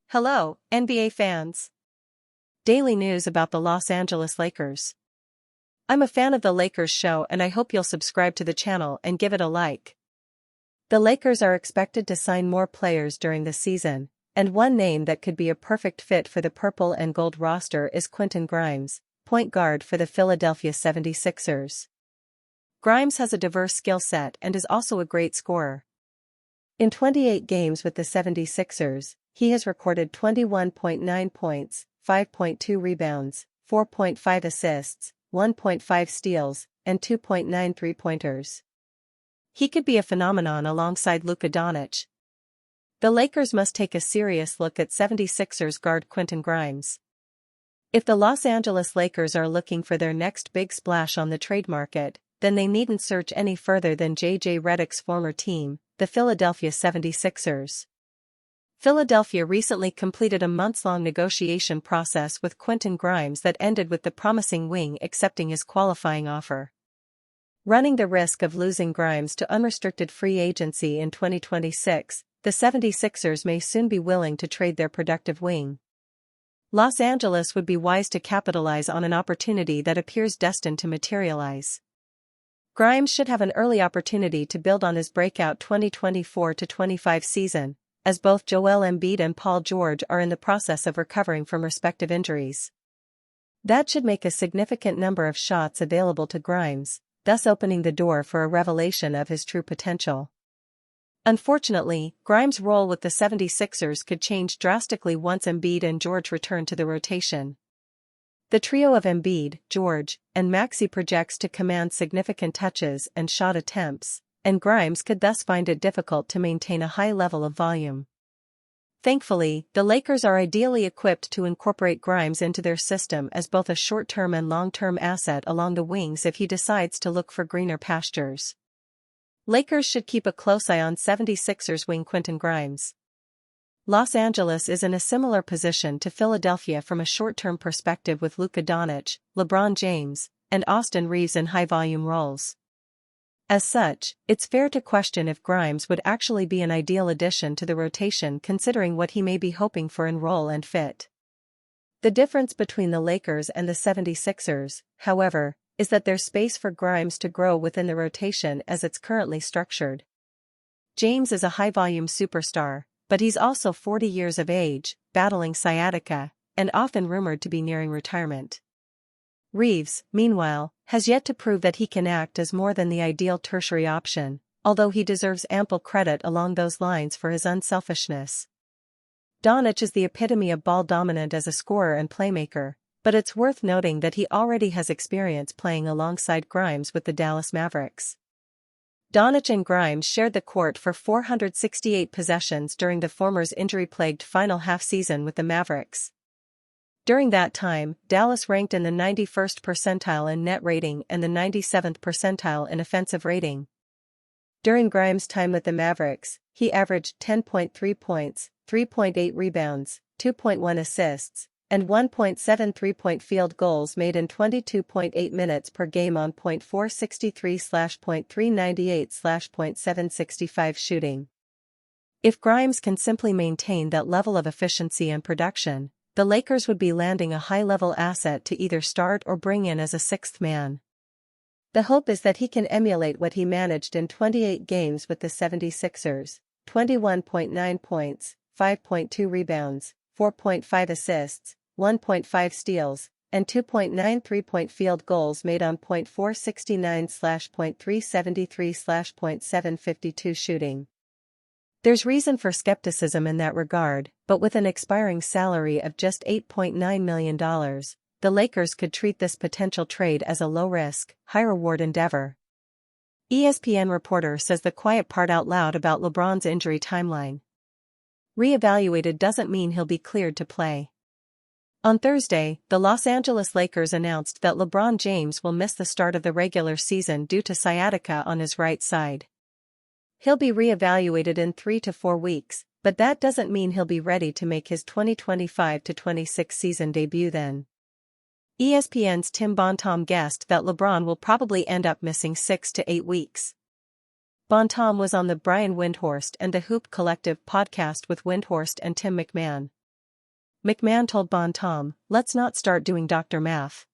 Hello, NBA fans. Daily news about the Los Angeles Lakers. I'm a fan of the Lakers show and I hope you'll subscribe to the channel and give it a like. The Lakers are expected to sign more players during the season, and one name that could be a perfect fit for the purple and gold roster is Quentin Grimes, point guard for the Philadelphia 76ers. Grimes has a diverse skill set and is also a great scorer. In 28 games with the 76ers, he has recorded 21.9 points, 5.2 rebounds, 4.5 assists, 1.5 steals, and 2.9 three-pointers. He could be a phenomenon alongside Luka Doncic. The Lakers must take a serious look at 76ers guard Quentin Grimes. If the Los Angeles Lakers are looking for their next big splash on the trade market, then they needn't search any further than J.J. Redick's former team, the Philadelphia 76ers. Philadelphia recently completed a months-long negotiation process with Quentin Grimes that ended with the promising wing accepting his qualifying offer. Running the risk of losing Grimes to unrestricted free agency in 2026, the 76ers may soon be willing to trade their productive wing. Los Angeles would be wise to capitalize on an opportunity that appears destined to materialize. Grimes should have an early opportunity to build on his breakout 2024-25 season, as both Joel Embiid and Paul George are in the process of recovering from respective injuries. That should make a significant number of shots available to Grimes, thus opening the door for a revelation of his true potential. Unfortunately, Grimes' role with the 76ers could change drastically once Embiid and George return to the rotation. The trio of Embiid, George, and Maxey projects to command significant touches and shot attempts, and Grimes could thus find it difficult to maintain a high level of volume. Thankfully, the Lakers are ideally equipped to incorporate Grimes into their system as both a short-term and long-term asset along the wings if he decides to look for greener pastures. Lakers should keep a close eye on 76ers wing Quentin Grimes. Los Angeles is in a similar position to Philadelphia from a short-term perspective with Luka Doncic, LeBron James, and Austin Reeves in high-volume roles. As such, it's fair to question if Grimes would actually be an ideal addition to the rotation considering what he may be hoping for in role and fit. The difference between the Lakers and the 76ers, however, is that there's space for Grimes to grow within the rotation as it's currently structured. James is a high-volume superstar, but he's also 40 years of age, battling sciatica, and often rumored to be nearing retirement. Reeves, meanwhile, has yet to prove that he can act as more than the ideal tertiary option, although he deserves ample credit along those lines for his unselfishness. Doncic is the epitome of ball dominant as a scorer and playmaker, but it's worth noting that he already has experience playing alongside Grimes with the Dallas Mavericks. Doncic and Grimes shared the court for 468 possessions during the former's injury-plagued final half-season with the Mavericks. During that time, Dallas ranked in the 91st percentile in net rating and the 97th percentile in offensive rating. During Grimes' time with the Mavericks, he averaged 10.3 points, 3.8 rebounds, 2.1 assists, and 1.7 three-point field goals made in 22.8 minutes per game on .463/.398/.765 shooting. If Grimes can simply maintain that level of efficiency and production, the Lakers would be landing a high-level asset to either start or bring in as a sixth man. The hope is that he can emulate what he managed in 28 games with the 76ers, 21.9 points, 5.2 rebounds, 4.5 assists, 1.5 steals, and 2.9 three-point field goals made on .469/.373/.752 shooting. There's reason for skepticism in that regard, but with an expiring salary of just $8.9 million, the Lakers could treat this potential trade as a low-risk, high-reward endeavor. ESPN reporter says the quiet part out loud about LeBron's injury timeline. Reevaluated doesn't mean he'll be cleared to play. On Thursday, the Los Angeles Lakers announced that LeBron James will miss the start of the regular season due to sciatica on his right side. He'll be reevaluated in 3 to 4 weeks, but that doesn't mean he'll be ready to make his 2025-26 season debut then. ESPN's Tim Bontemps guessed that LeBron will probably end up missing 6 to 8 weeks. Bon Tom was on the Brian Windhorst and the Hoop Collective podcast with Windhorst and Tim McMahon. McMahon told Bon Tom, "Let's not start doing Dr. Math."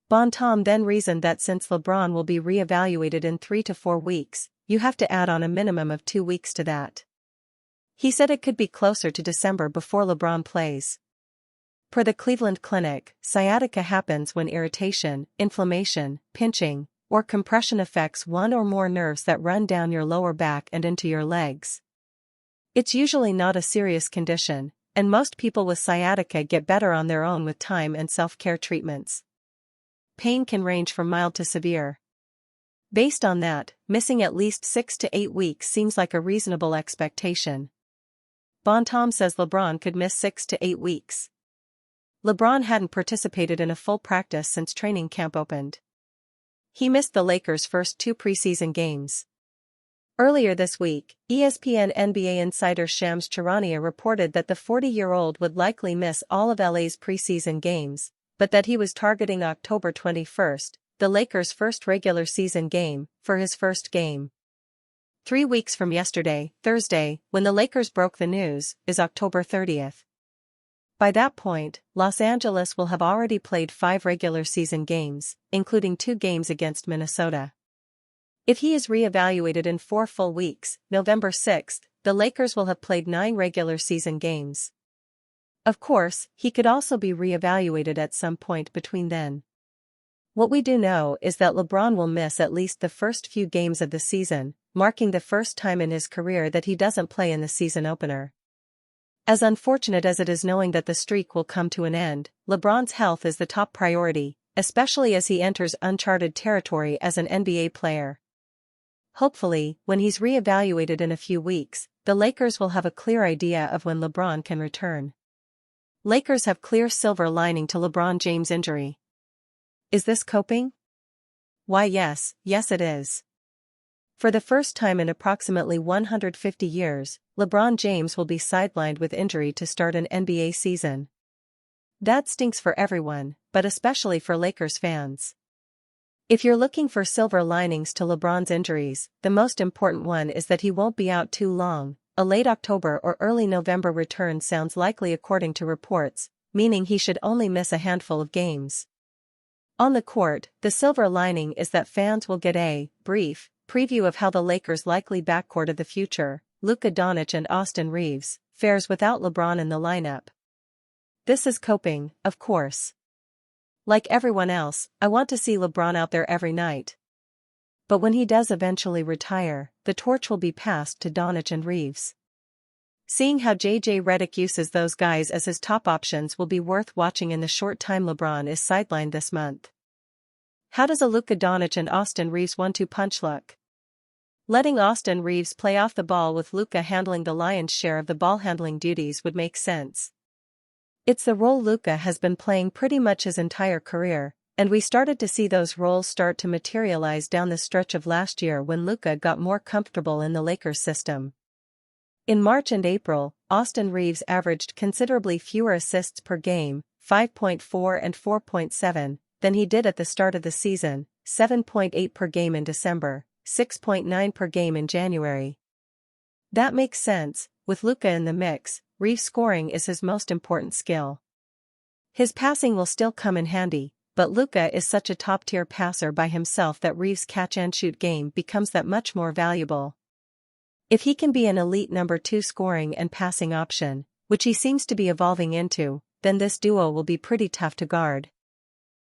Bon Tom then reasoned that since LeBron will be re-evaluated in 3 to 4 weeks, you have to add on a minimum of 2 weeks to that. He said it could be closer to December before LeBron plays. Per the Cleveland Clinic, sciatica happens when irritation, inflammation, pinching, or compression affects one or more nerves that run down your lower back and into your legs. It's usually not a serious condition, and most people with sciatica get better on their own with time and self-care treatments. Pain can range from mild to severe. Based on that, missing at least 6 to 8 weeks seems like a reasonable expectation. Bon Tom says LeBron could miss 6 to 8 weeks. LeBron hadn't participated in a full practice since training camp opened. He missed the Lakers' first 2 preseason games. Earlier this week, ESPN NBA insider Shams Charania reported that the 40-year-old would likely miss all of LA's preseason games, but that he was targeting October 21st, the Lakers' first regular season game, for his first game. 3 weeks from yesterday, Thursday, when the Lakers broke the news, is October 30th. By that point, Los Angeles will have already played 5 regular season games, including 2 games against Minnesota. If he is re-evaluated in 4 full weeks, November 6th, the Lakers will have played 9 regular season games. Of course, he could also be re-evaluated at some point between then. What we do know is that LeBron will miss at least the first few games of the season, marking the first time in his career that he doesn't play in the season opener. As unfortunate as it is knowing that the streak will come to an end, LeBron's health is the top priority, especially as he enters uncharted territory as an NBA player. Hopefully, when he's re-evaluated in a few weeks, the Lakers will have a clear idea of when LeBron can return. Lakers have clear silver lining to LeBron James' injury. Is this coping? Why yes it is. For the first time in approximately 150 years, LeBron James will be sidelined with injury to start an NBA season. That stinks for everyone, but especially for Lakers fans. If you're looking for silver linings to LeBron's injuries, the most important one is that he won't be out too long. A late October or early November return sounds likely according to reports, meaning he should only miss a handful of games. On the court, the silver lining is that fans will get a brief preview of how the Lakers' likely backcourt of the future, Luka Doncic and Austin Reeves, fares without LeBron in the lineup. This is coping, of course. Like everyone else, I want to see LeBron out there every night. But when he does eventually retire, the torch will be passed to Doncic and Reeves. Seeing how JJ Redick uses those guys as his top options will be worth watching in the short time LeBron is sidelined this month. How does a Luka Doncic and Austin Reeves 1-2 punch look? Letting Austin Reeves play off the ball with Luka handling the lion's share of the ball-handling duties would make sense. It's the role Luka has been playing pretty much his entire career, and we started to see those roles start to materialize down the stretch of last year when Luka got more comfortable in the Lakers system. In March and April, Austin Reeves averaged considerably fewer assists per game, 5.4 and 4.7, than he did at the start of the season, 7.8 per game in December, 6.9 per game in January. That makes sense. With Luka in the mix, Reeves' scoring is his most important skill. His passing will still come in handy, but Luka is such a top-tier passer by himself that Reeves' catch-and-shoot game becomes that much more valuable. If he can be an elite number 2 scoring and passing option, which he seems to be evolving into, then this duo will be pretty tough to guard.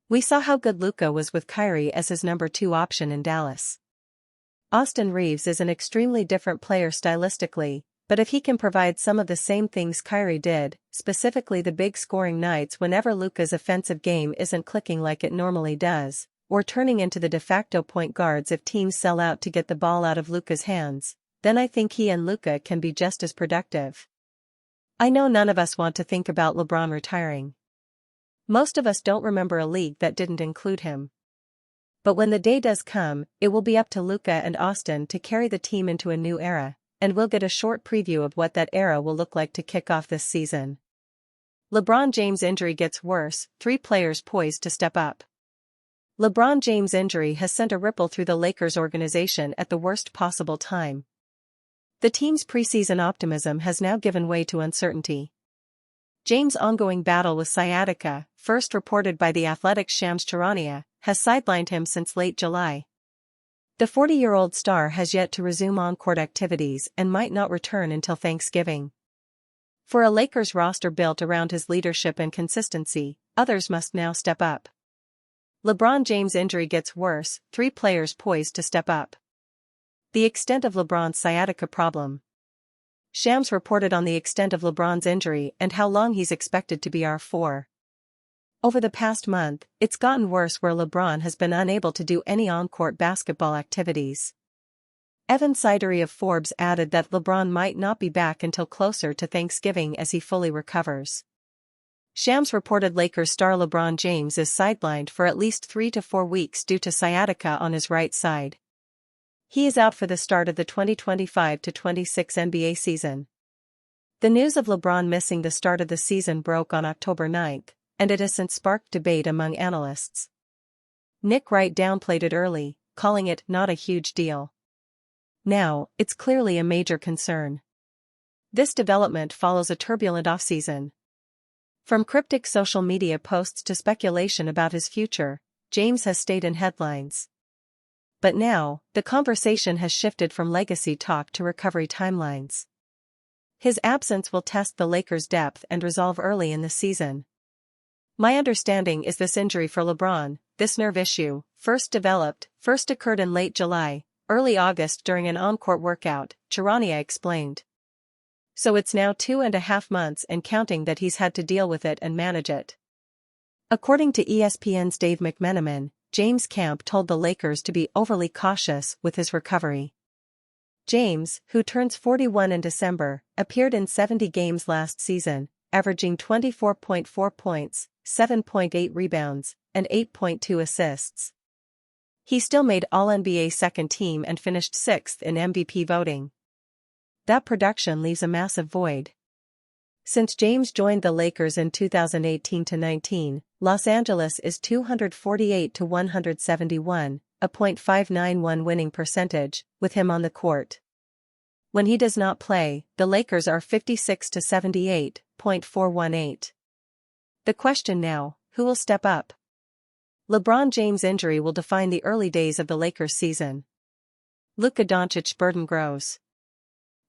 We saw how good Luka was with Kyrie as his number 2 option in Dallas. Austin Reeves is an extremely different player stylistically, but if he can provide some of the same things Kyrie did, specifically the big scoring nights whenever Luka's offensive game isn't clicking like it normally does, or turning into the de facto point guards if teams sell out to get the ball out of Luka's hands, then I think he and Luka can be just as productive. I know none of us want to think about LeBron retiring. Most of us don't remember a league that didn't include him. But when the day does come, it will be up to Luka and Austin to carry the team into a new era, and we'll get a short preview of what that era will look like to kick off this season. LeBron James' injury gets worse, 3 players poised to step up. LeBron James' injury has sent a ripple through the Lakers organization at the worst possible time. The team's preseason optimism has now given way to uncertainty. James' ongoing battle with sciatica, first reported by The Athletic's Shams Charania, has sidelined him since late July. The 40-year-old star has yet to resume on-court activities and might not return until Thanksgiving. For a Lakers roster built around his leadership and consistency, others must now step up. LeBron James' injury gets worse, 3 players poised to step up. The extent of LeBron's sciatica problem. Shams reported on the extent of LeBron's injury and how long he's expected to be out for. Over the past month, it's gotten worse where LeBron has been unable to do any on-court basketball activities. Evan Sidery of Forbes added that LeBron might not be back until closer to Thanksgiving as he fully recovers. Shams reported Lakers star LeBron James is sidelined for at least 3 to 4 weeks due to sciatica on his right side. He is out for the start of the 2025-26 NBA season. The news of LeBron missing the start of the season broke on October 9, and it has since sparked debate among analysts. Nick Wright downplayed it early, calling it not a huge deal. Now, it's clearly a major concern. This development follows a turbulent offseason. From cryptic social media posts to speculation about his future, James has stayed in headlines. But now, the conversation has shifted from legacy talk to recovery timelines. His absence will test the Lakers' depth and resolve early in the season. My understanding is this injury for LeBron, this nerve issue, first occurred in late July, early August during an on-court workout, Charania explained. So it's now 2.5 months and counting that he's had to deal with it and manage it. According to ESPN's Dave McMenamin, James' camp told the Lakers to be overly cautious with his recovery. James, who turns 41 in December, appeared in 70 games last season, averaging 24.4 points, 7.8 rebounds, and 8.2 assists. He still made All-NBA second team and finished 6th in MVP voting. That production leaves a massive void. Since James joined the Lakers in 2018-19, Los Angeles is 248-171, a .591 winning percentage, with him on the court. When he does not play, the Lakers are 56-78, .418. The question now, who will step up? LeBron James' injury will define the early days of the Lakers season. Luka Doncic's burden grows.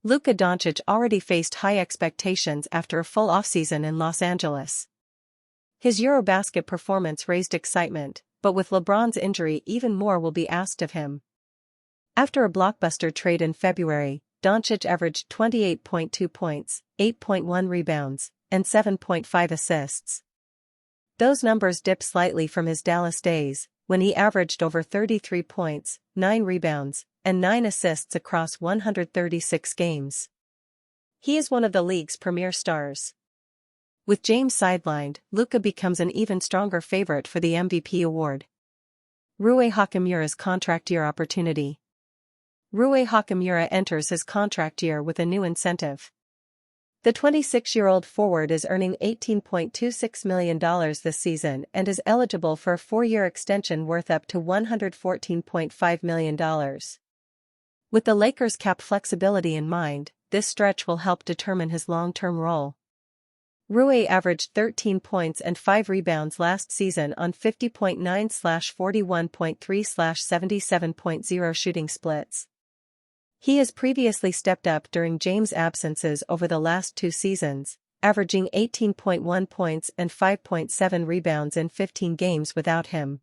Luka Doncic already faced high expectations after a full offseason in Los Angeles. His Eurobasket performance raised excitement, but with LeBron's injury even more will be asked of him. After a blockbuster trade in February, Doncic averaged 28.2 points, 8.1 rebounds, and 7.5 assists. Those numbers dipped slightly from his Dallas days, when he averaged over 33 points, 9 rebounds, and 9 assists across 136 games. He is one of the league's premier stars. With James sidelined, Luka becomes an even stronger favorite for the MVP award. Rui Hachimura's contract year opportunity. Rui Hachimura enters his contract year with a new incentive. The 26-year-old forward is earning $18.26 million this season and is eligible for a 4-year extension worth up to $114.5 million. With the Lakers' cap flexibility in mind, this stretch will help determine his long-term role. Rui averaged 13 points and 5 rebounds last season on 50.9/41.3/77.0 shooting splits. He has previously stepped up during James' absences over the last 2 seasons, averaging 18.1 points and 5.7 rebounds in 15 games without him.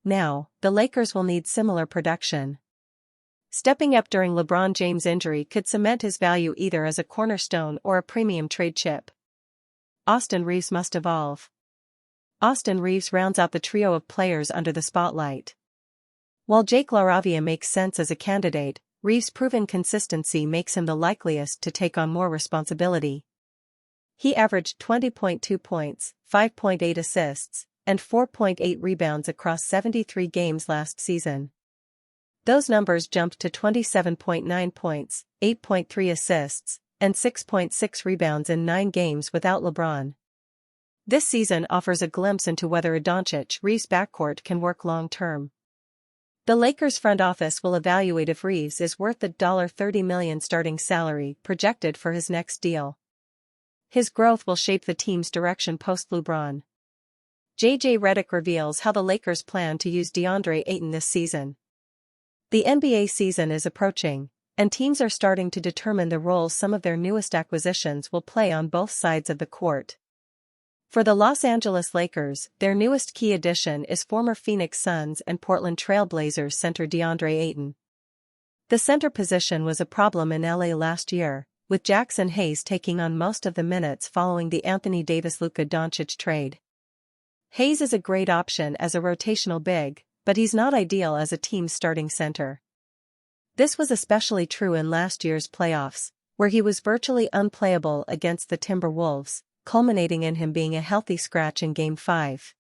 Now, the Lakers will need similar production. Stepping up during LeBron James' injury could cement his value either as a cornerstone or a premium trade chip. Austin Reaves must evolve. Austin Reaves rounds out the trio of players under the spotlight. While Jake LaRavia makes sense as a candidate, Reaves' proven consistency makes him the likeliest to take on more responsibility. He averaged 20.2 points, 5.8 assists, and 4.8 rebounds across 73 games last season. Those numbers jumped to 27.9 points, 8.3 assists, and 6.6 rebounds in 9 games without LeBron. This season offers a glimpse into whether a Doncic-Reeves backcourt can work long-term. The Lakers front office will evaluate if Reeves is worth the $30 million starting salary projected for his next deal. His growth will shape the team's direction post-LeBron. J.J. Redick reveals how the Lakers plan to use DeAndre Ayton this season. The NBA season is approaching, and teams are starting to determine the roles some of their newest acquisitions will play on both sides of the court. For the Los Angeles Lakers, their newest key addition is former Phoenix Suns and Portland Trail Blazers center DeAndre Ayton. The center position was a problem in LA last year, with Jackson Hayes taking on most of the minutes following the Anthony Davis-Luka Doncic trade. Hayes is a great option as a rotational big, but he's not ideal as a team's starting center. This was especially true in last year's playoffs, where he was virtually unplayable against the Timberwolves, culminating in him being a healthy scratch in Game 5.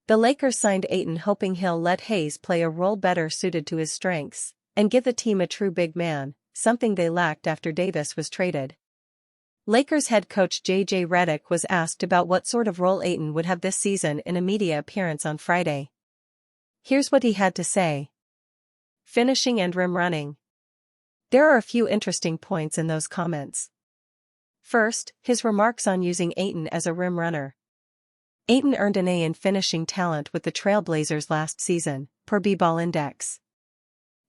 The Lakers signed Ayton hoping he'll let Hayes play a role better suited to his strengths, and give the team a true big man, something they lacked after Davis was traded. Lakers head coach J.J. Redick was asked about what sort of role Ayton would have this season in a media appearance on Friday. Here's what he had to say. Finishing and rim running. There are a few interesting points in those comments. First, his remarks on using Ayton as a rim runner. Ayton earned an A in finishing talent with the Trailblazers last season, per B-Ball Index.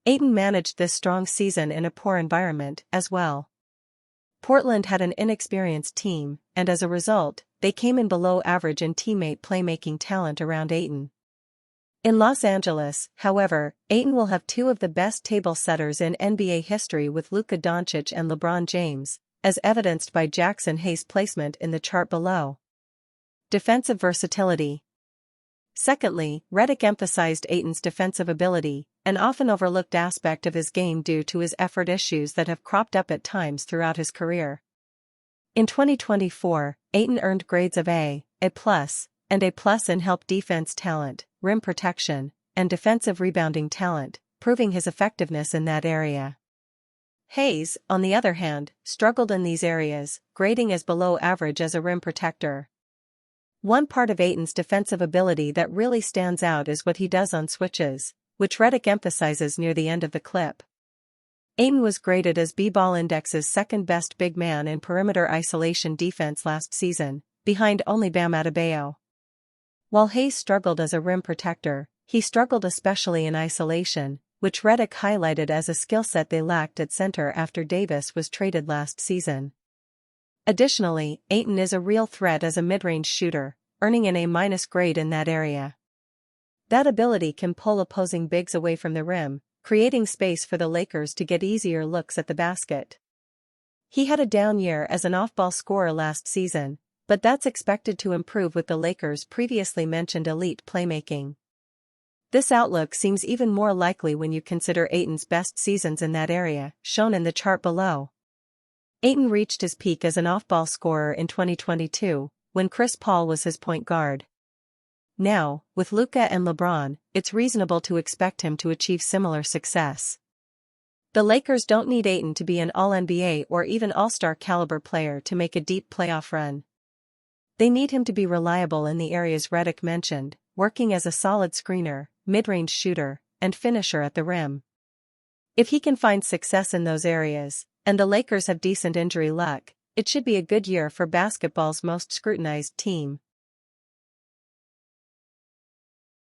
Ayton managed this strong season in a poor environment as well. Portland had an inexperienced team, and as a result, they came in below average in teammate playmaking talent around Ayton. In Los Angeles, however, Ayton will have two of the best table setters in NBA history with Luka Doncic and LeBron James, as evidenced by Jackson Hayes' placement in the chart below. Defensive versatility. Secondly, Redick emphasized Ayton's defensive ability, an often overlooked aspect of his game due to his effort issues that have cropped up at times throughout his career. In 2024, Ayton earned grades of A+, and A+ in help defense talent, rim protection, and defensive rebounding talent, proving his effectiveness in that area. Hayes, on the other hand, struggled in these areas, grading as below average as a rim protector. One part of Ayton's defensive ability that really stands out is what he does on switches, which Redick emphasizes near the end of the clip. Ayton was graded as B-Ball Index's second-best big man in perimeter isolation defense last season, behind only Bam Adebayo. While Hayes struggled as a rim protector, he struggled especially in isolation, which Redick highlighted as a skill set they lacked at center after Davis was traded last season. Additionally, Ayton is a real threat as a mid-range shooter, earning an A- grade in that area. That ability can pull opposing bigs away from the rim, creating space for the Lakers to get easier looks at the basket. He had a down year as an off-ball scorer last season, but that's expected to improve with the Lakers' previously mentioned elite playmaking. This outlook seems even more likely when you consider Ayton's best seasons in that area, shown in the chart below. Ayton reached his peak as an off-ball scorer in 2022, when Chris Paul was his point guard. Now, with Luka and LeBron, it's reasonable to expect him to achieve similar success. The Lakers don't need Ayton to be an All-NBA or even All-Star caliber player to make a deep playoff run. They need him to be reliable in the areas Redick mentioned, working as a solid screener, mid-range shooter, and finisher at the rim. If he can find success in those areas, and the Lakers have decent injury luck, it should be a good year for basketball's most scrutinized team.